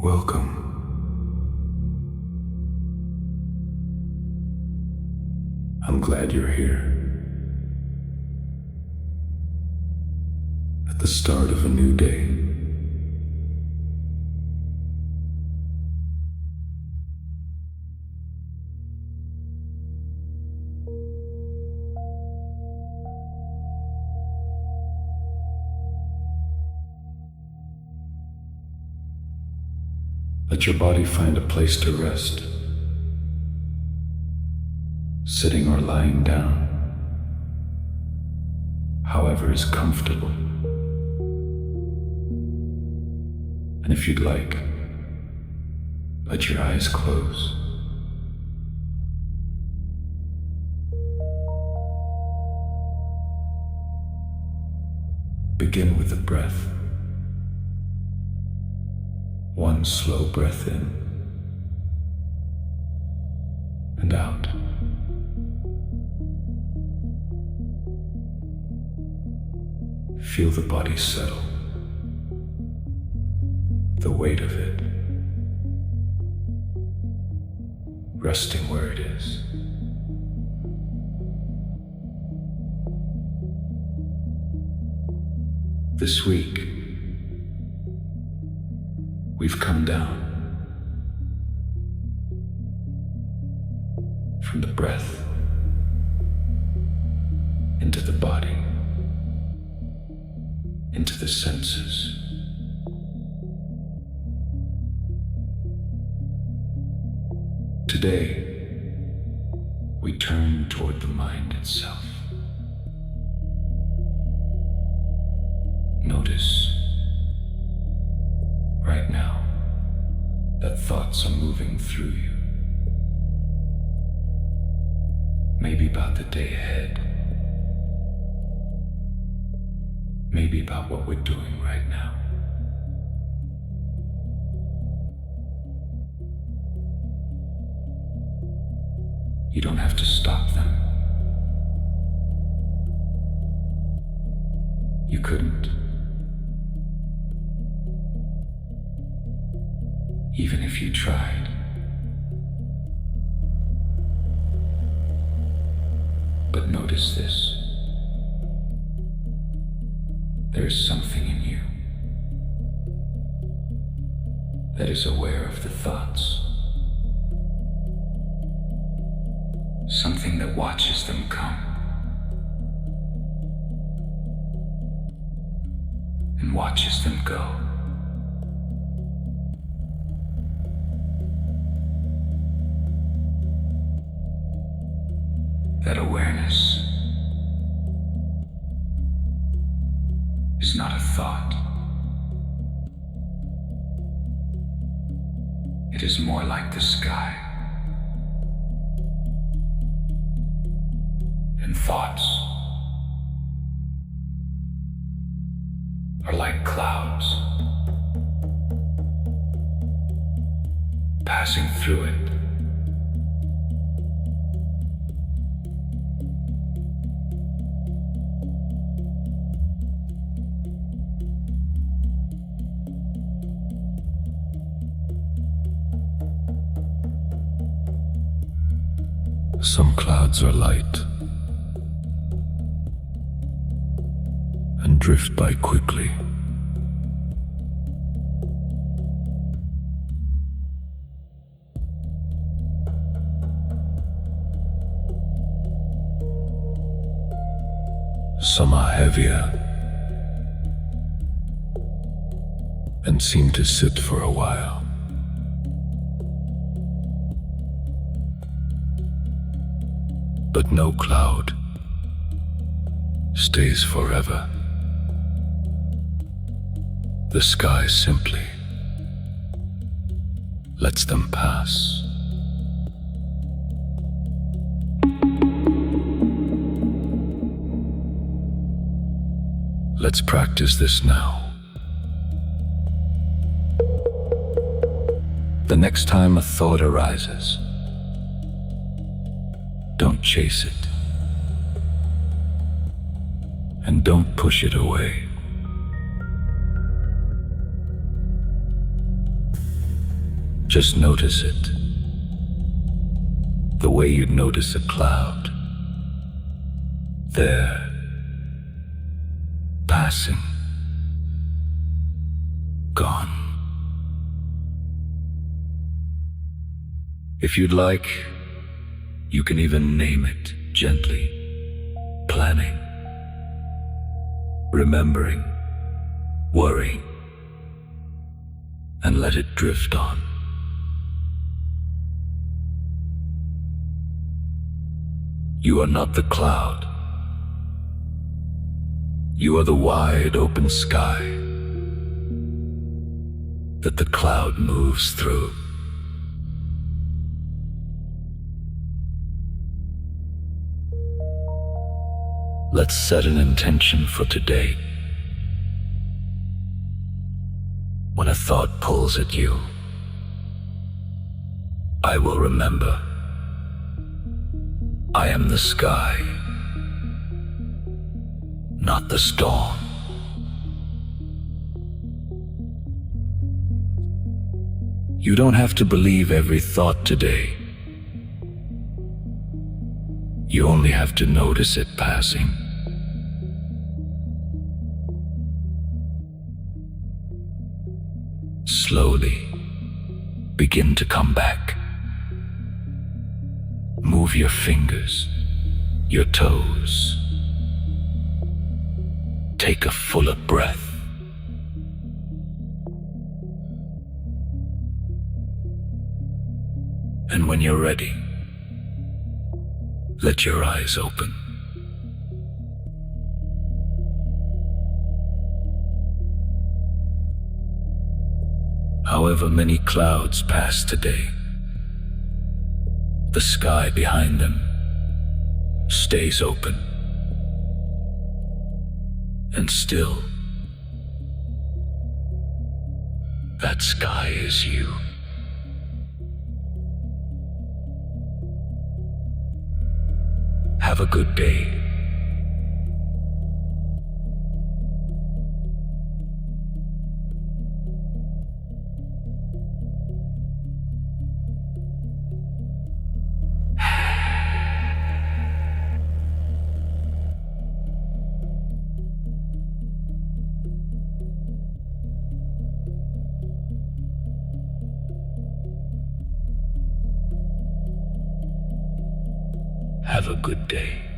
Welcome. I'm glad you're here. At the start of a new day. Let your body find a place to rest, sitting or lying down, however is comfortable. And if you'd like, let your eyes close. Begin with the breath. One slow breath in and out. Feel the body settle, the weight of it, resting where it is. This week, we've come down from the breath into the body, into the senses. Today, we turn toward the mind itself. Notice right now that thoughts are moving through you. Maybe about the day ahead. Maybe about what we're doing right now. You don't have to stop them. You couldn't. Even if you tried. But notice this. There is something in you that is aware of the thoughts. Something that watches them come and watches them go. That awareness is not a thought. It is more like the sky. And thoughts are like clouds passing through it. Some clouds are light and drift by quickly. Some are heavier and seem to sit for a while. But no cloud stays forever. The sky simply lets them pass. Let's practice this now. The next time a thought arises, don't chase it. And don't push it away. Just notice it, the way you'd notice a cloud. There, passing, gone. If you'd like, you can even name it gently. Planning, remembering, worrying, and let it drift on. You are not the cloud. You are the wide open sky that the cloud moves through. Let's set an intention for today. When a thought pulls at you, I will remember. I am the sky, not the storm. You don't have to believe every thought today. You only have to notice it passing. Slowly begin to come back. Move your fingers, your toes. Take a fuller breath. And when you're ready, let your eyes open. However many clouds pass today, the sky behind them stays open and still. That sky is you. Have a good day. Have a good day.